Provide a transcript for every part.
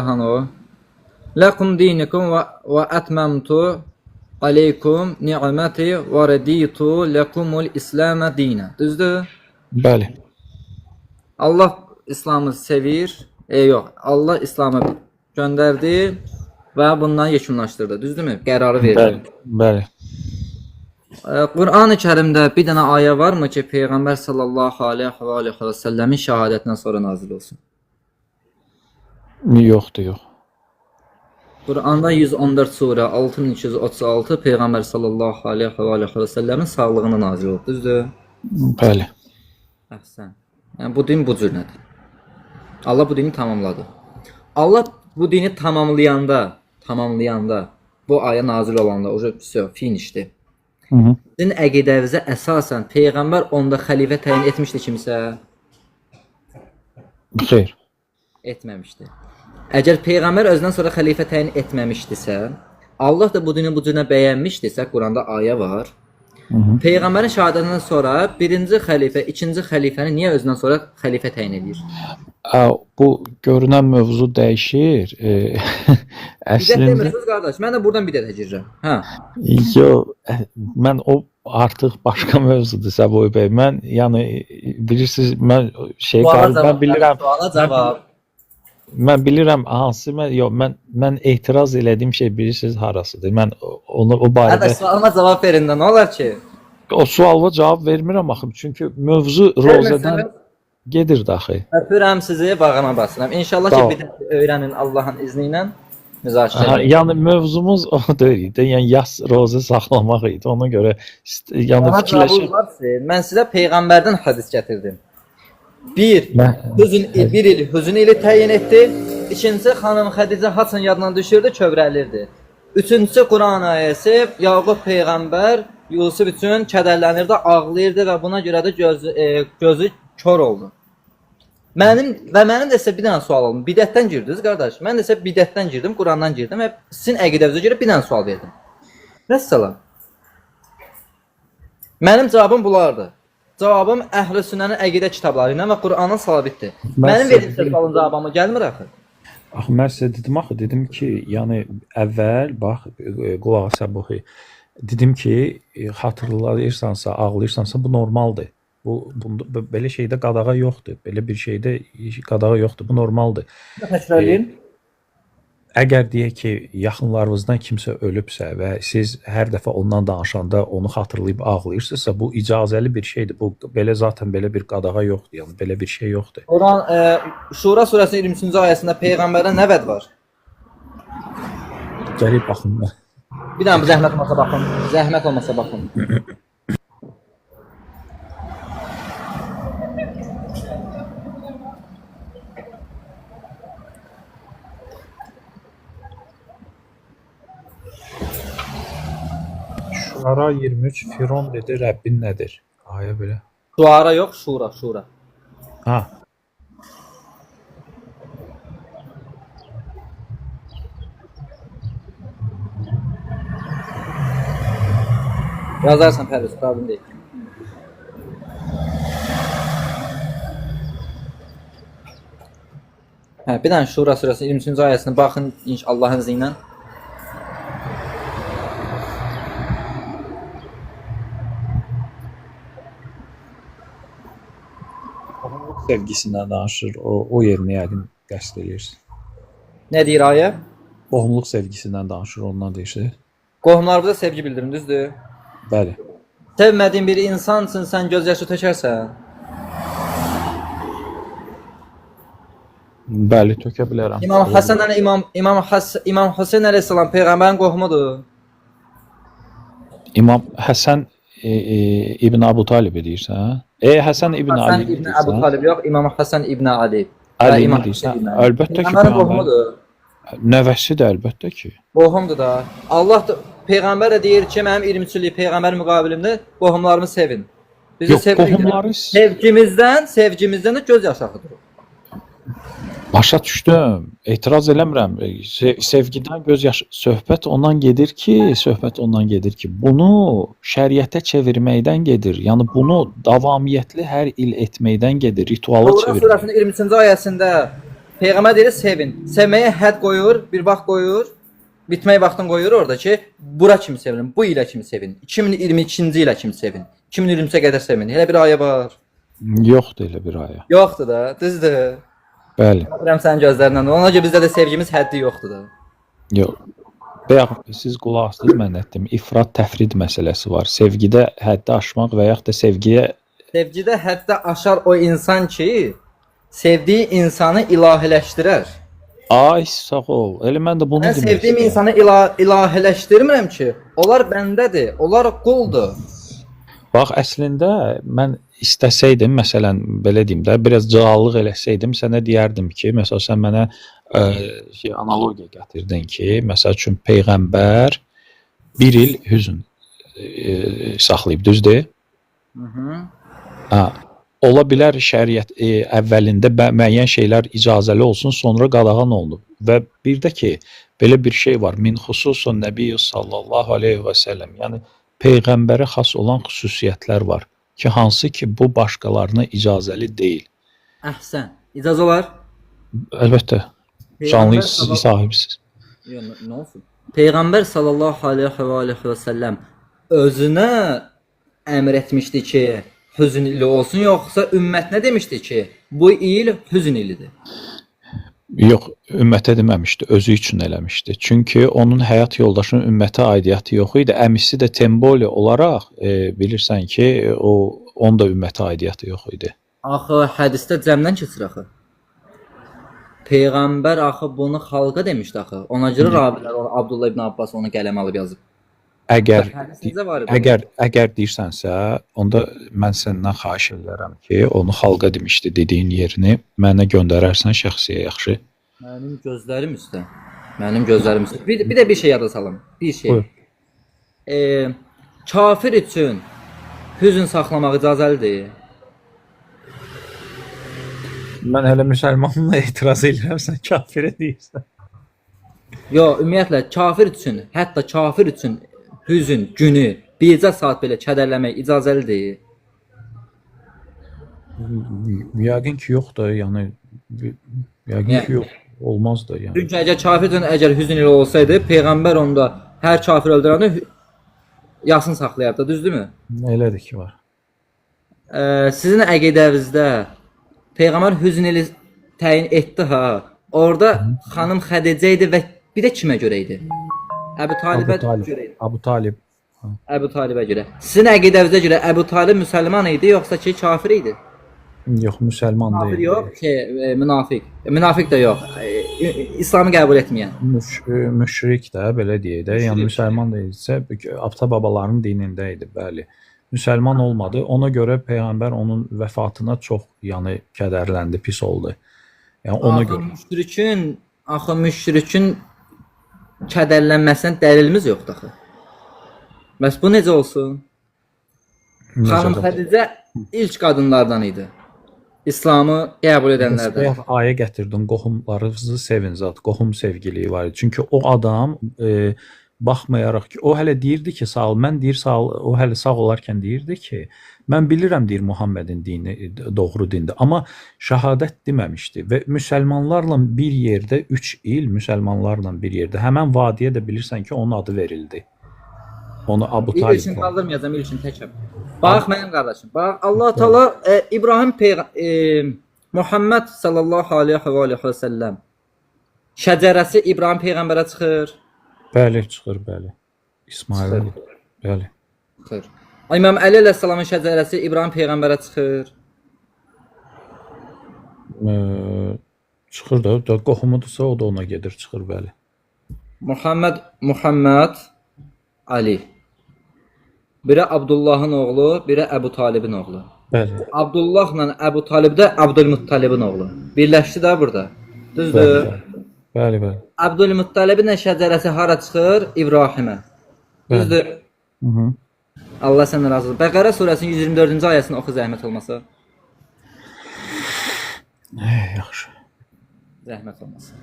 Hano. Lakum dinukum ve etmemtu aleykum ni'meti ve raditu lekumul İslam dinen. Düzdür? Bəli. Allah İslamı sevir. Yox, Allah İslamı göndərdi və bundan yekunlaşdırdı. Düzdürmü? Qərarı verdi. Bəli. Qur'an-ı Kərimdə bir dənə ayə varmı ki, Peyğəmbər sallallahu aleyhi və səlləmin şəhadətindən sonra nazil olsun? Yoxdur, yox. Qur'anda 114 surə 6236 Peyğəmbər sallallahu aleyhi və səlləmin sağlığına nazil olub, düzdür? Bəli. Əhsən. Yəni bu din bu cür nədir? Allah bu dini tamamladı. Allah bu dini tamamlayanda bu ayə nazil olanda o finişdir. Sizin əqidəvizə əsasən Peyğəmbər onda xəlifə təyin etmişdi kimsə? Xeyr. Etməmişdi. Əgər Peyğəmbər özündən sonra xəlifə təyin etməmişdisə, Allah da bu dini bu cürünə bəyənmişdisə, Quranda ayə var. Peyğəmbərin şəhadətindən sonra birinci xəlifə, ikinci xəlifəni niyə özündən sonra xəlifə təyin edir? Bu görünən mövzu dəyişir. Bidət demirsiniz qardaş, mən də buradan bidətə girirəm. Hə. Yox, mən o artıq başqa mövzudur Səbuhi bəy. Mən yəni bilirsiniz, mən mən bilirəm. Suala cavab. Mən bilirəm hansı mən etiraz elədiyim şey bilirsiniz harasıdır. Mən onu o barədə sualıma cavab verin də nə olar ki? O suala cavab vermirəm axı, çünki mövzu rozədən gedir daxı. Öpürəm sizi, bağıma basıram. İnşallah ki bidət öyrənin Allahın izni ilə müzakirə. Yəni mövzumuz o deyil. Yəni yas rozə saxlamaq idi. Ona görə yəni fikirləşir. Mən sizə Peyğəmbərdən hədis gətirdim. Bir il hüzün ili təyin etdi. İkincisi xanım Xədicə haçan yadından düşürdü, kövrəlirdi. Üçüncüsü Quran ayəsi Yaqub Peyğəmbər Yusuf üçün kədərlənirdi, ağlayırdı və buna görə də gözü kör oldu. Mənim də sizə bir dənə sual oldu. Bidətdən girdiniz qardaş. Mən də sizə bidətdən girdim, Qurandan girdim və sizin əqidəvizə görə bir dənə sual verdim. Vəssalam. Mənim cavabım bunlardır. Cavabım Əhl-i Sünnənin əqidə kitabları ilə və Quranın sabitdir. Mənim verdiyim sualın cavabıma gəlmir axı. Axı mən sizə dedim ki, yəni əvvəl bax qulaq Səbuhi. Dedim ki, xatırlayırsansa, ağlayırsansa bu normaldır. Belə şeydə qadağa yoxdur. Belə bir şeydə qadağa yoxdur. Bu normaldır. Təşəkkürlər. Əgər deyək ki, yaxınlarınızdan kimsə ölübsə və siz hər dəfə ondan danışanda onu xatırlayıb ağlayırsınızsa, bu icazəli bir şeydir. Bu belə zaten belə bir qadağa yoxdur. Yəni belə bir şey yoxdur. Quran Şura surəsinin 23-cü ayəsində peyğəmbərdən nə vəd var? Gəlib baxın. Bir dənə zəhmət olmasa baxın. Zəhmət olmasa baxın. Şura 23 Firon dedi, Rəbbin nədir? Ayə belə. Şuara yox, şura. Ha. Yazarsan Pərviz, problem deyil. Bir dənə Şura surəsinin 23-cü ayəsini baxın Allahın izni ilə. Sevgisindən danışır. O yerini yəqin qəsd edirsən. Nə deyir ayə? Qohumluq sevgisindən danışır, ondan deyirsən. Qohumlarımıza sevgi bildirin, düzdür? Bəli. Sevmədiyin bir insan üçün sən göz yaşı tökərsən? Bəli, tökə bilərəm. İmam Hüseyn əleyhissalam peyğəmbərin qohumudur. İmam Həsən İbn Əbu Talib deyirsən? Həsən İbn Ali deyirsən? İbn Əbu Talib yox, İmam Həsən İbn Ali. Ali deyirsən? Əlbəttə ki, peyğəmbərin qohumudur. Nəvəsi də əlbəttə ki. Qohumdur da. Allah da peyğəmbər də deyir ki, mənim 23 illik peyğəmbər müqabilimdə qohumlarımı sevin. Bizi sevgimizdən də göz yaşı axıdır. Başa düşdüm. Etiraz eləmirəm. Sevgidən göz yaşı söhbət ondan gedir ki, bunu şəriətə çevirməkdən gedir. Yəni bunu davamiyyətli hər il etməkdən gedir, rituala çevirməkdən. Surəsinin 23-cü ayəsində Peyğəmbər deyir sevin. Sevməyə hədd qoyur, bir vaxt qoyur, bitmək vaxtını qoyur orada ki, bura kimi sevin, bu ilə kimi sevin, 2022-ci ilə kimi sevin, 2023-ə qədər sevin. Elə bir ayə var. Yoxdur elə bir aya. Yoxdur da, düzdür. Bəli. Bilirəm sənin gözlərindən. Ona görə bizdə də sevgimiz həddi yoxdur da. Yox. Bayaq siz qulaq asdınız mən nə etdim? İfrat təfrid məsələsi var. Sevgidə həddi aşmaq və yaxud da sevgiyə Sevgidə həddə aşar o insan ki, sevdiyi insanı ilahiləşdirər. ay sağ ol. Elə mən də bunu Mən demək sevdiyim istəyirəm. insanı ilahiləşdirmirəm ki, onlar bəndədir, onlar quldur. Bax əslində mən istəsəydim, məsələn belə deyim də, biraz cahallıq eləsəydim, sənə deyərdim ki, məsələn sən mənə analogiya gətirdin ki, məsəl üçün peyğəmbər 1 il hüzn saxlayıb, düzdür? Ha, ola bilər şəriət əvvəlində müəyyən şeylər icazəli olsun, sonra qadağan olunub. Və bir də ki, belə bir şey var. Min xususun Nəbi sallallahu aleyhi və səlləm. Yəni peyğəmbərə xas olan xüsusiyyətlər var ki, hansı ki bu başqalarına icazəli deyil. Əhsən. İcazə olar? Əlbəttə. Canlı sahibsiz. Yox, nə olsun? Peyğəmbər sallallahu aleyhi və səlləm özünə əmr etmişdi ki, hüzn ili olsun, yoxsa ümmətinə demişdi ki, bu il hüzn ilidir. Yox, ümmətə deməmişdi, özü üçün eləmişdi. Çünki onun həyat yoldaşının ümmətə aidiyyatı yox idi. Əmisi də Temboli olaraq bilirsən ki, onun da ümmətə aidiyyatı yox idi. Axı hədisdə cəmdən keçir axı. Peyğəmbər axı bunu xalqa demişdi axı. Ona görə rabilər Abdullah ibn Abbas onu qələm alıb yazıb. Əgər deyirsənsə, onda mən səndən xahiş edirəm ki, onu xalqa demişdi dediyin yerini mənə göndərərsən şəxsiyə, yaxşı? Mənim gözlərim üstə. Mənim gözlərim üstə. Bir də bir şey yada salım. Bir şey. Kafir üçün hüzn saxlamaq icazəlidir. Mən hələ müsəlmanla etiraz edirəm, sən kafirə deyirsən. Yox, ümumiyyətlə kafir üçün, hətta kafir üçün hüzn günü bircə saat belə kədərləmək icazəlidir. Yəqin ki, yox da, yəni yəqin ki, yox, olmaz da, yəni. Çünki əgər kafir üçün əgər hüzn ili olsaydı, peyğəmbər onda hər kafir öldürəndə yasını saxlayardı, düzdürmü? Elədir ki, var. Sizin əqidənizdə peyğəmbər hüzn ili təyin etdi ha. Orada xanım Xədicə idi və bir də kimə görə idi? Əbu Talibə görə idi. Əbu Talib. Əbu Talibə görə. Sizin əqidənizə görə Əbu Talib müsəlman idi, yoxsa ki kafir idi? Yox, müsəlman deyil. Kafir yox, ki münafiq. Münafiq də yox. İslamı qəbul etməyən. Müşrik də belə deyək də, yəni müsəlman deyilsə, ata-babaların dinində idi, bəli. Müsəlman olmadı. Ona görə peyğəmbər onun vəfatına çox, yəni kədərləndi, pis oldu. Yəni ona görə. Axı müşrikin kədərlənməsinə dəlilimiz yoxdur axı. Bəs bu necə olsun? Xanım Xədicə ilk qadınlardan idi. İslamı qəbul edənlərdən. Bayaq ayə gətirdim, qohumlarınızı sevin zat, qohum sevgiliyi var idi. Çünki o adam baxmayaraq ki, o hələ deyirdi ki, sağ ol, mən deyir sağ ol, o hələ sağ olarkən deyirdi ki, mən bilirəm deyir Muhammedin dini doğru dindir, amma şahadət deməmişdi və müsəlmanlarla bir yerdə 3 il müsəlmanlarla bir yerdə həmən vadiyə də bilirsən ki, onun adı verildi. Onu Abu Talib. İlkin kaldırmayacağım, ilkin təkəm. Bax mənim qardaşım. Bax Allah Taala İbrahim Muhammed sallallahu aleyhi və səlləm şəcərəsi İbrahim peyğəmbərə çıxır. Bəli, çıxır, bəli. İsmail, bəli. Çıxır. İmam Əli əleyhissalamın şəcərəsi İbrahim peyğəmbərə çıxır. Çıxır da, qohumudursa o da ona gedir, çıxır, bəli. Muhammed Ali. Biri Abdullahın oğlu, biri Əbu Talibin oğlu. Bəli. Abdullahla Əbu Talib də Abdülmuttalibin oğlu. Birləşdi də burada. Düzdür? Bəli, bəli. Abdülmuttalibin şəcərəsi hara çıxır? İbrahimə. Düzdür? Allah səndən razı olsun. Bəqərə surəsinin 124-cü ayəsini oxu zəhmət olmasa. Yaxşı. Zəhmət olmasa.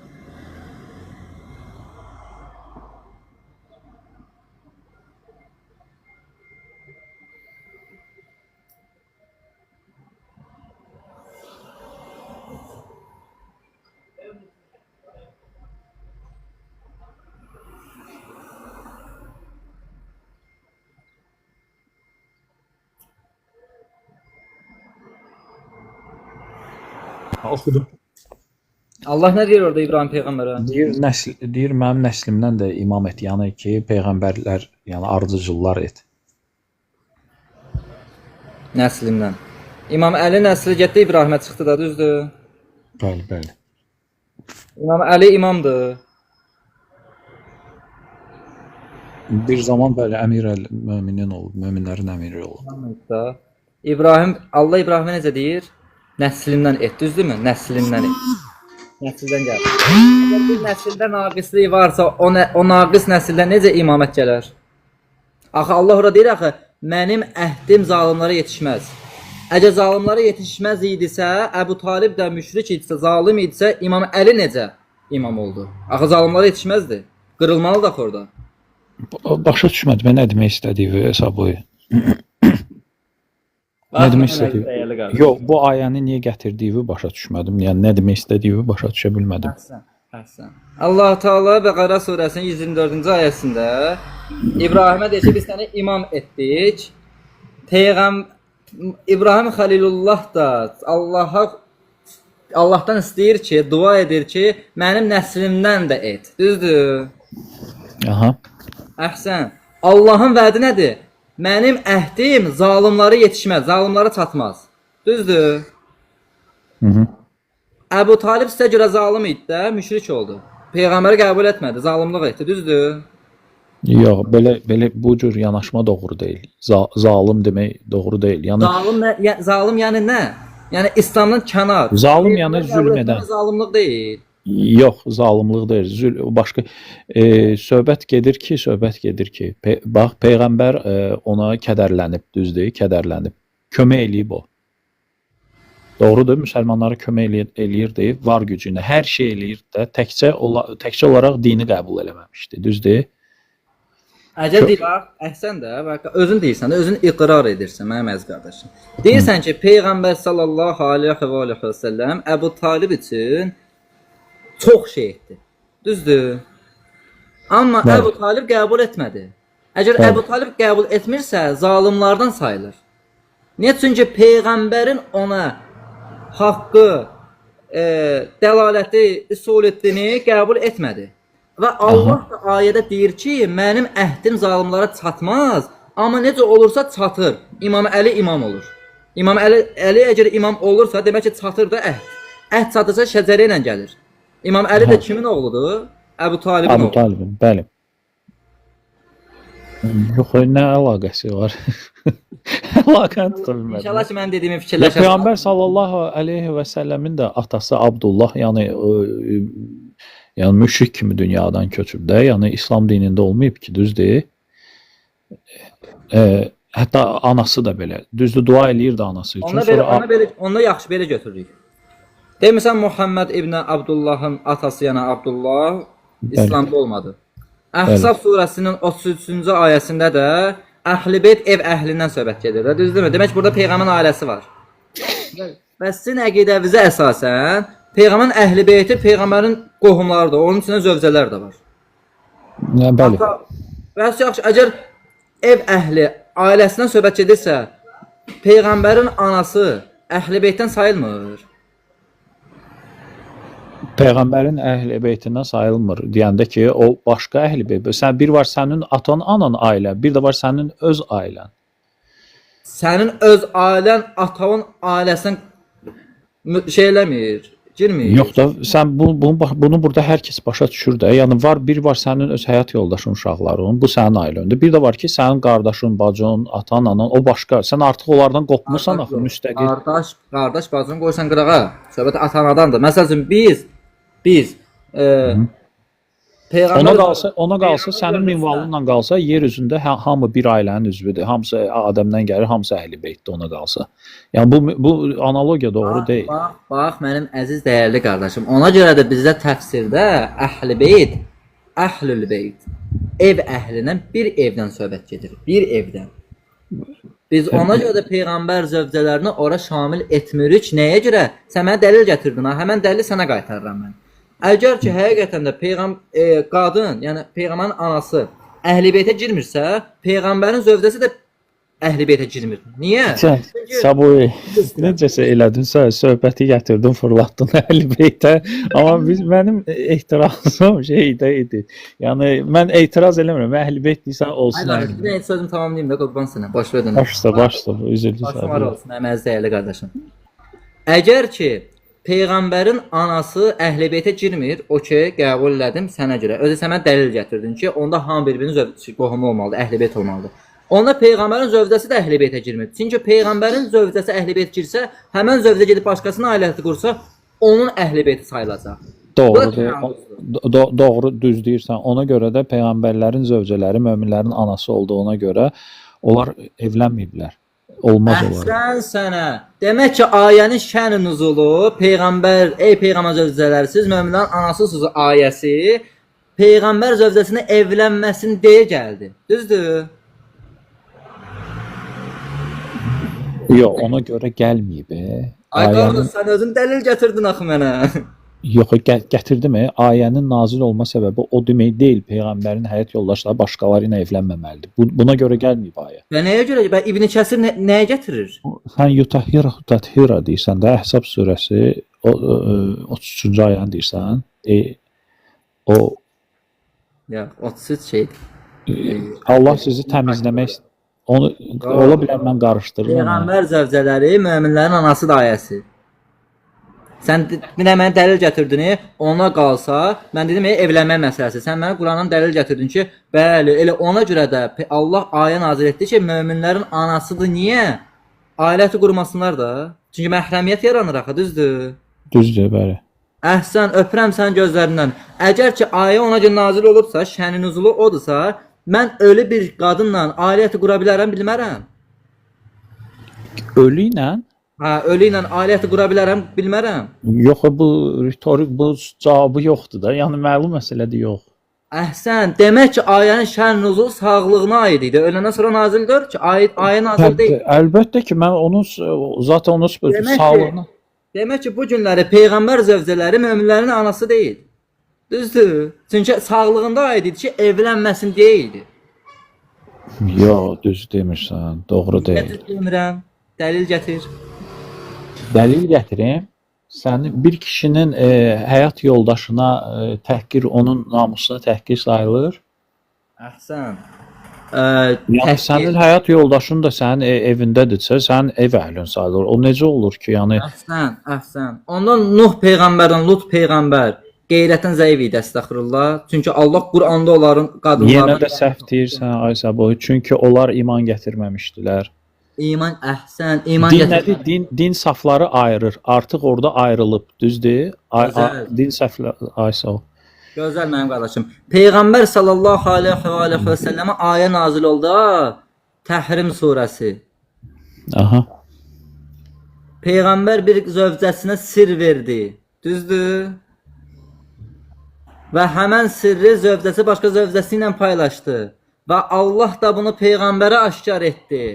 Oxudum. Allah nə deyir orada İbrahim peyğəmbərə? Deyir mənim nəslimdən də imam et, yəni ki, peyğəmbərlər, yəni ardıcıllar et. Nəslindən. İmam Əli nəsli getdi İbrahimə çıxdı da, düzdür? Bəli, bəli. İmam Əli imamdır. Bir zaman bəli əmir möminin olub, möminlərin əmiri olub. Da. İbrahim, Allah İbrahimə necə deyir? Nəslindən et, düzdürmü? Nəslindən et. Nəsildən gəlir. Əgər bir nəsildə naqislik varsa, o naqis nəsildə necə imamət gələr? Axı Allah orada deyir, axı, mənim əhdim zalimlara yetişməz. Əgər zalimlara yetişməz idisə, Əbu Talib də müşrik idisə, zalim idisə, İmam Əli necə imam oldu? Axı zalimlara yetişməzdi. Qırılmalı da orada. Başa düşmədim, nə demək istədiyi hesabı. Nə demək istədiyi? Yox, bu ayəni niyə gətirdiyi başa düşmədim. Yəni nə demək istədiyi başa düşə bilmədim. Əhsən. Allah Teala Bəqərə surəsinin 124-cü ayəsində İbrahimə deyir ki, biz səni imam etdik. İbrahim Xəlilullah da Allahdan istəyir ki, dua edir ki, mənim nəslimdən də et. Düzdür? Aha. Əhsən. Allahın vədi nədir? Mənim əhdim zalimlara yetişməz, zalimlara çatmaz. Düzdür? Əbu Talib sizə görə zalim idi də, müşrik oldu. Peyğəmbəri qəbul etmədi, zalimlıq etdi, düzdür? Yox, belə bu cür yanaşma doğru deyil. Zalim demək doğru deyil. Yəni zalim yəni nə? Yəni İslamdan kənar. Zalim yəni zülm edən. Zalimlıq deyil. Yox, zalimlik deyil. Başqa söhbət gedir ki, bax peyğəmbər ona kədərlənib, düzdür? Kədərlənib. Kömək eləyib o. Doğrudur, müsəlmanlara kömək eləyirdi, var gücünə, hər şey eləyirdi də, təkcə olaraq dini qəbul eləməmişdi, düzdür? Əcəl deyil, əhsən də, özün deyirsən də, özün iqrar edirsən, mənim əziz qardaşım. Deyirsən ki, Peyğəmbər sallallahu aleyhi və səlləm Əbu Talib üçün çox şey etdi, düzdür? Amma Əbu Talib qəbul etmədi. Əgər Əbu Talib qəbul etmirsə, zalimlardan sayılır. Niyə? Çünki Peyğəmbərin ona haqqı, dəlaləti, üsuliyyətini qəbul etmədi. Və Allah da ayədə deyir ki, mənim əhdim zalimlara çatmaz, amma necə olursa çatır. İmam Əli imam olur. İmam Əli əgər imam olursa, demək ki, çatır da əhd. Əhd çatırsa şəcərə ilə gəlir. İmam Əli də kimin oğludur? Əbu Talibin oğludur. Əbu Talibin, bəli. Yox, nə əlaqəsi var? Əlaqəni tuta bilmədim. İnşallah ki, mənim dediyimi fikirləşərsiniz. Peyğəmbər sallallahu aleyhi və səlləmin də atası Abdullah, yəni müşrik kimi dünyadan köçüb də, yəni İslam dinində olmayıb ki, düzdür? Hətta anası da belə, düzdür, dua eləyirdi anası üçün. Onda yaxşı, belə götürürük. Demirsən Muhammed ibn Abdullahın atası, yəni Abdullah, İslamda olmadı. Əhzab surəsinin 33-cü ayəsində də Əhl-i Beyt ev əhlindən söhbət gedir, düzdürmü? Demək ki, burada Peyğəmbərin ailəsi var. Və sizin əqidəvizə əsasən, Peyğəmbərin Əhl-i Beyti Peyğəmbərin qohumlarıdır, onun içində zövcələr də var. Bəli. Və yaxşı, əgər ev əhli ailəsindən söhbət gedirsə, Peyğəmbərin anası Əhl-i Beytdən sayılmır. Peyğəmbərin əhl-i beytindən sayılmır. Deyəndə ki, o başqa əhl-i beyt. Bir var sənin atan, anan ailə, bir də var sənin öz ailən. Sənin öz ailən atanın ailəsinə şey eləmir, girmir. Yox da, sən bunu burada hər kəs başa düşür də. Yəni bir var sənin öz həyat yoldaşın, uşaqların, bu sənin ailəndə. Bir də var ki, sənin qardaşın, bacın, atan, anan, o başqa. Sən artıq onlardan qopmusan axı, müstəqil. Qardaş, bacını qoysan qırağa. Söhbət atan-anadandır. Məsəl üçün biz ona qalsa sənin minvallınla qalsa yer üzündə hamı bir ailənin üzvüdür. Hamısı Adəmdən gəlir, hamısı Əhl-i Beytdir ona qalsa. Yəni bu analogiya doğru deyil. Bax mənim əziz dəyərli qardaşım. Ona görə də bizdə təfsirdə Əhl-i Beyt, Əhlül Beyt ev əhlindən bir evdən söhbət gedir. Bir evdən. Biz ona görə də Peyğəmbər zövcələrini ora şamil etmirik. Nəyə görə? Sən mənə dəlil gətirdin ha. Həmən dəlili sənə qaytarıram mən. Əgər ki, həqiqətən də qadın, yəni Peyğəmbərin anası Əhl-i Beytə girmirsə, Peyğəmbərin zövcəsi də Əhl-i Beytə girmir. Niyə? Sən Saboy necəsə elədinsə söhbəti gətirdin, fırlatdın Əhl-i-Beytə. Amma mənim etirazım şeydə idi. Yəni mən etiraz eləmirəm. Əhl-i-Beyt deyirsən olsun. Hayır, bir də sözümü tamamlayayım da qurban sənə. Baş ver dönə. Başla, üzüldü Başım var sən. olsun, əməz dəyərli qardaşım. Əgər ki, Peyğəmbərin anası Əhl-i Beytə girmir, o ki, qəbul elədim sənə görə. Özü sən mənə dəlil gətirdin ki, onda hamı bir-birinin qohumu olmalıdır, Əhl-i Beyt olmalıdır. Onda Peyğəmbərin zövcəsi də Əhl-i Beytə girmir. Çünki Peyğəmbərin zövcəsi Əhl-i Beyt girsə, həmən zövcə gedib başqasının ailəsi qursa, onun Əhl-i Beyti sayılacaq. Doğru, düz deyirsən. Ona görə də peyğəmbərlərin zövcələri möminlərin anası olduğuna görə onlar evlənməyiblər. Olmaz olar. Əhsən sənə. Demək ki, ayənin şən-i nüzulu Peyğəmbər, ey Peyğəmbər zövcələri, siz möminlərin anasısınız ayəsi Peyğəmbər zövcəsinə evlənməsin deyə gəldi. Düzdür? Yox, ona görə gəlməyib. Ay qardaş, sən özün dəlil gətirdin axı mənə. Yox, gətirdim. Ayənin nazil olma səbəbi o demək deyil. Peyğəmbərin həyat yoldaşları başqaları ilə evlənməməlidir. Buna görə gəlməyib ayə. Və nəyə görə? İbn Kəsir nəyə gətirir? Sən yutahhira deyirsən də Əhzab surəsi 33-cü ayəni deyirsən. O Ya, 33 şey. Allah sizi təmizləmək onu ola bilər mən qarışdırıram. Peyğəmbər zövcələri möminlərin anası da ayəsi. Sən mənə dəlil gətirdin, ona qalsa, mən dedim evlənmə məsələsi. Sən mənə Qurandan dəlil gətirdin ki, bəli, elə ona görə də Allah ayə nazil etdi ki, möminlərin anasıdır. Niyə? Ailəti qurmasınlar da. Çünki məhrəmiyyət yaranır axı, düzdür? Düzdür, bəli. Əhsən, öpürəm sən gözlərindən. Əgər ki, ayə ona görə nazil olubsa, şənin nüzulu odursa, mən ölü bir qadınla ailəti qura bilərəm, bilmərəm. Ölü ilə? Hə, ölü ilə ailəti qura bilərəm, bilmərəm. Yox, bu ritorik, bu cavabı yoxdur da. Yəni məlum məsələdir, yox. Əhsən, demək ki, ayənin şən nüzul sağlığına aid idi. Öləndən sonra nazildir ki, ayə nazil deyil. Əlbəttə ki, mən onun zaten onun sağlığına. Demək ki, bu günləri peyğəmbər zövcələri möminlərin anası deyil. Düzdür? Çünki sağlığında aid idi ki, evlənməsin deyildi. Yox, düz demirsən, doğru deyil. Demirəm, dəlil gətir. Dəlil gətirim. Sənin bir kişinin həyat yoldaşına təhqir, onun namusuna təhqir sayılır. Əhsən. Yəni sənin həyat yoldaşın da sənin evindədirsə, sənin ev əhlin sayılır. O necə olur ki, yəni? Əhsən. Ondan Nuh peyğəmbərdən Lut peyğəmbər qeyrətən zəif idi, əstəğfirullah. Çünki Allah Quranda onların qadınlarını Yenə də səhv deyirsən, ay Saboy. Çünki onlar iman gətirməmişdilər. İman əhsən, iman gətirməmişdilər. Din safları ayırır. Artıq orada ayrılıb, düzdür? Din safları aysa o. Gözəl mənim qardaşım. Peyğəmbər sallallahu aleyhi və səlləmə ayə nazil oldu. Təhrim surəsi. Aha. Peyğəmbər bir zövcəsinə sir verdi. Düzdür? Və həmən sirri zövcəsi başqa zövcəsi ilə paylaşdı. Və Allah da bunu peyğəmbərə aşkar etdi.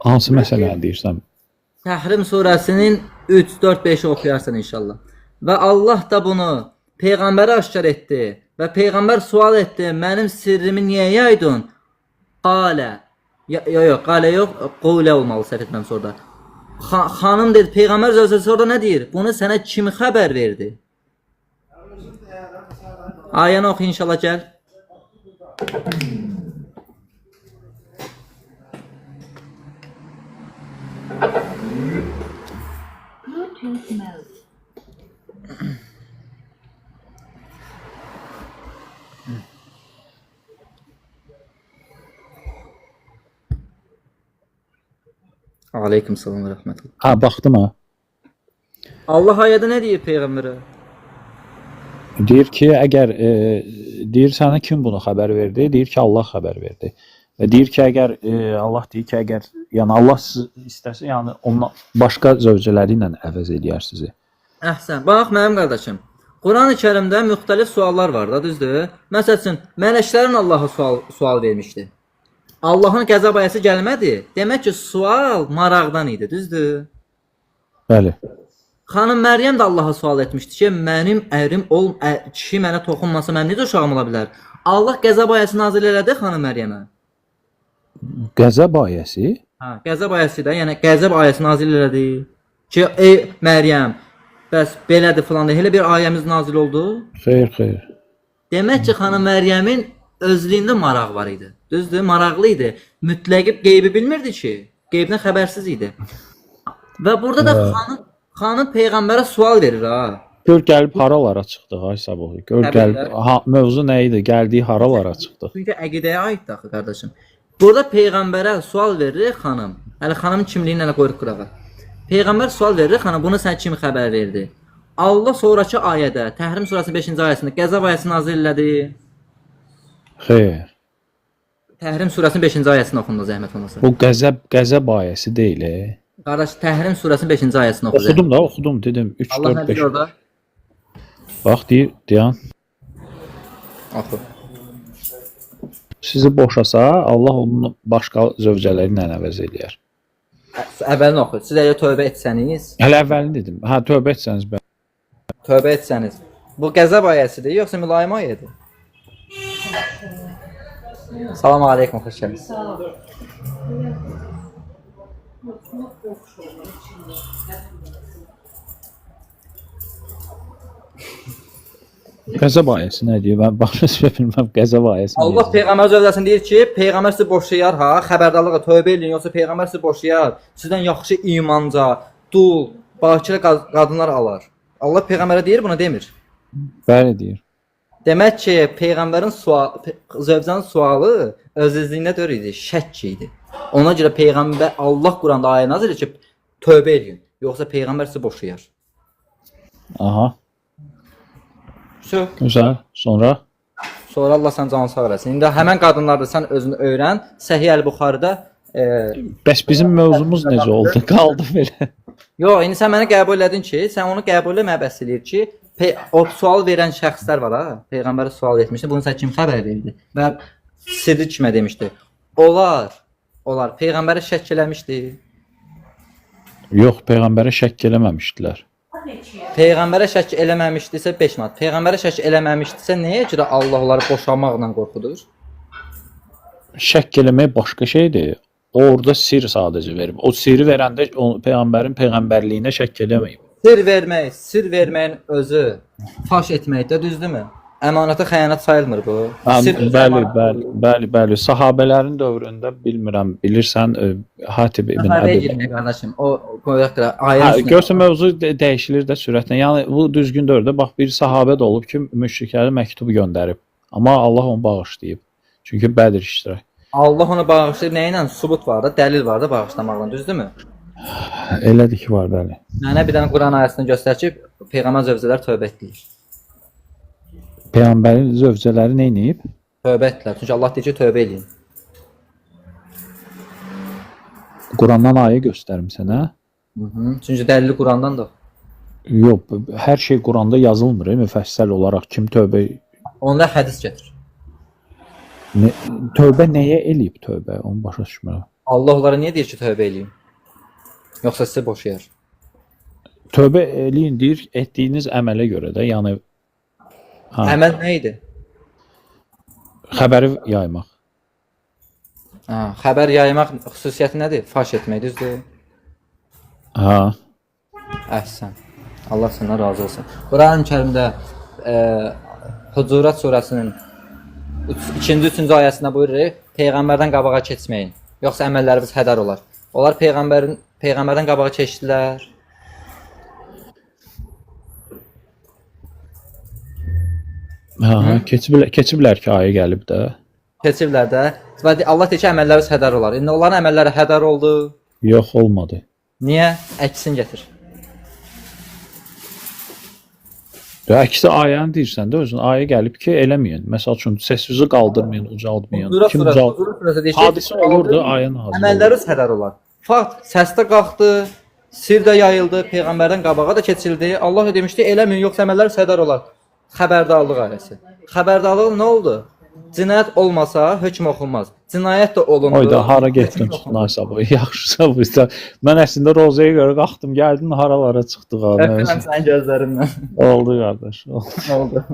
Hansı məsələni deyirsən? Təhrim surəsinin 3, 4, 5-i oxuyarsan inşallah. Və Allah da bunu peyğəmbərə aşkar etdi. Və peyğəmbər sual etdi, mənim sirrimi niyə yaydın? Qalə. Qalə yox, qovlə olmalı, səhv etməmsə orada. Xanım dedi, peyğəmbər zövcəsi orada nə deyir? Bunu sənə kim xəbər verdi? Ayəni oxu inşallah, gəl. Bluetooth mode. Aleyküm salam və rəhmətullah. Ha, baxdım ha. Allah ayədə nə deyir peyğəmbərə? Deyir ki, əgər deyir sənə kim bunu xəbər verdi? Deyir ki, Allah xəbər verdi. Və deyir ki, əgər Allah deyir ki, əgər yəni Allah istəsə, yəni onunla başqa zövcələri ilə əvəz edər sizi. Əhsən. Bax mənim qardaşım. Qurani-Kərimdə müxtəlif suallar var da, düzdür? Məsəl üçün, mələklərin Allaha sual vermişdi. Allahın qəzab ayəsi gəlmədi. Demək ki, sual maraqdan idi, düzdür? Bəli. Xanım Məryəm də Allaha sual etmişdi ki, mənim ərim kişi mənə toxunmasa mən necə uşağım ola bilər? Allah qəzab ayəsi nazil elədi xanım Məryəmə. Qəzab ayəsi? Ha, Qəzəb ayəsi də, yəni Qəzəb ayəsi nazil elədi. Ki, ey Məryəm, bəs belədir filan da elə bir ayəmiz nazil oldu. Xeyr, xeyr. Demək ki, xanım Məryəmin özlüyündə maraq var idi. Düzdür, maraqlı idi. Mütləqi qeybi bilmirdi ki, qeybdən xəbərsiz idi. Və burada da xanım peyğəmbərə sual verir ha. Gör gəlib haralara çıxdıq ay Sabah. Gör gəlib mövzu nə idi? Gəldiyi haralara çıxdıq. Çünki əqidəyə aiddir axı qardaşım. Burada peyğəmbərə sual verir xanım. Hələ xanımın kimliyini hələ qoyuruq qırağa. Peyğəmbər sual verir xanım, bunu sən kim xəbər verdi? Allah sonrakı ayədə, Təhrim surəsinin 5-ci ayəsində Qəzəb ayəsini nazil elədi. Xeyr. Təhrim surəsinin 5-ci ayəsini oxundu zəhmət olmasa. Bu qəzəb ayəsi deyil. Qardaş, Təhrim surəsinin 5-ci ayəsini oxu. Oxudum dedim 3 Allah 4 nə 5. deyir orada? Bax deyən Oxu. sizi boşasa Allah onun başqa zövcələri ilə əvəz eləyər. Əvvəlini oxu. Siz əgər tövbə etsəniz, Hələ əvvəlini dedim. Hə, tövbə etsəniz bə. tövbə etsəniz. Bu Qəzəb ayəsidir, yoxsa mülayim ayədir? Salam aleykum, xoş gəldiniz. Qəzəb ayəsi nə deyir? Mən başa bilməm Qəzəb ayəsi. Allah Peyğəmbər zövcəsini deyir ki, Peyğəmbər sizi boşayar ha, xəbərdarlığa tövbə edin, yoxsa Peyğəmbər sizi boşayar, sizdən yaxşı imanca, dul, bakirə qadınlar alar. Allah Peyğəmbərə deyir, bunu demir. Bəli deyir. Demək ki, Peyğəmbərin zövcənin sualı öz-özlüyündə deyil idi, şəkk idi. Ona görə Peyğəmbər Allah Quranda ayə nazil edib ki, tövbə edin, yoxsa Peyğəmbər sizi boşayar. Aha. Söz. Güzel. Sonra? Sonra Allah sən canı sağ eləsin. İndi həmən qadınlarda sən özünü öyrən. Səhih Əl-Buxarıda Bəs bizim mövzumuz necə oldu? Qaldı belə. yox, indi sən məni qəbul elədin ki, sən onu qəbul eləməyə bəs eləyir ki, o sual verən şəxslər var ha. Peyğəmbərə sual etmişdi. Bunu sən kim xəbər verdi? Və sirri kimə demişdi? Onlar Peyğəmbərə şəkk eləmişdi. Yox, Peyğəmbərə şəkk eləməmişdilər. Peyğəmbərə şəkk eləməmişdisə 5 manat. Peyğəmbərə şəkk eləməmişdisə nəyə görə Allah onları boşamaqla qorxudur? Şəkk eləmək başqa şeydir. O orada sir sadəcə verib. O sirri verəndə Peyğəmbərin peyğəmbərliyinə şəkk eləməyib. Sir verməyin özü faş etməkdə, düzdürmü? Əmanətə xəyanət sayılmır bu. Bəli. Sahabələrin dövründə bilmirəm, bilirsən Hatib ibn Əbi. Qardaşım, o qoyaq ayəni. Görsə mövzu dəyişilir də sürətlə. Yəni bu düzgün dövrdə bax bir sahabə də olub ki, müşriklərə məktub göndərib. Amma Allah onu bağışlayıb. Çünki Bədir iştirak. Allah onu bağışlayıb nə ilə? Sübut var da, dəlil var da bağışlamaqla, düzdürmü? Elədir ki, var bəli. Mənə bir dənə Quran ayəsini göstər ki, Peyğəmbər zövcələr tövbə etdilər. Peyğəmbərin zövcələri nə edib? Tövbə etdilər. Çünki Allah deyir ki, tövbə edin. Qurandan ayə göstərim sənə. Çünki dəlili Qurandan da. Yox, hər şey Quranda yazılmır, müfəssəl olaraq kim tövbə Onda hədis gətir. Tövbə nəyə eləyib tövbə? Onu başa düşmürəm. Allah onlara niyə deyir ki, tövbə eləyin? Yoxsa sizi boşayar? Tövbə eləyin deyir, etdiyiniz əmələ görə də, yəni Əməl nə idi? Xəbəri yaymaq. Xəbər yaymaq xüsusiyyəti nədir? Faş etmək, düzdür? Ha. Əhsən. Allah səndən razı olsun. Quran-ı Kərimdə Hucurat surəsinin 2-ci, 3-cü ayəsində buyurur, Peyğəmbərdən qabağa keçməyin, yoxsa əməlləriniz hədər olar. Onlar Peyğəmbərdən qabağa keçdilər. Keçiblər ki, ayə gəlib də. Keçiblər də. Və Allah deyir ki, əməlləriniz hədər olar. İndi onların əməlləri hədər oldu. Yox, olmadı. Niyə? Əksin gətir. Əksi ayəni deyirsən də özün, ayə gəlib ki, eləməyin. Məsəl üçün, səsinizi qaldırmayın, ucaldmayın. Hadisə olurdu, ayən hazır. Əməlləriniz hədər olar. Fakt, səsdə qalxdı, sir də yayıldı, Peyğəmbərdən qabağa da keçildi. Allah demişdi, eləməyin, yoxsa əməlləriniz hədər olar. Xəbərdarlıq ayəsi. Xəbərdarlıq nə oldu? Cinayət olmasa hökm oxunmaz. Cinayət də olundu. Oyda hara getdin çıxdın sabah. Yaxşısa bu. Mən əslində Rozaya görə qalxdım, gəldim haralara çıxdıq. Öpürəm sənin gözlərimlə. Oldu qardaş. Oldu.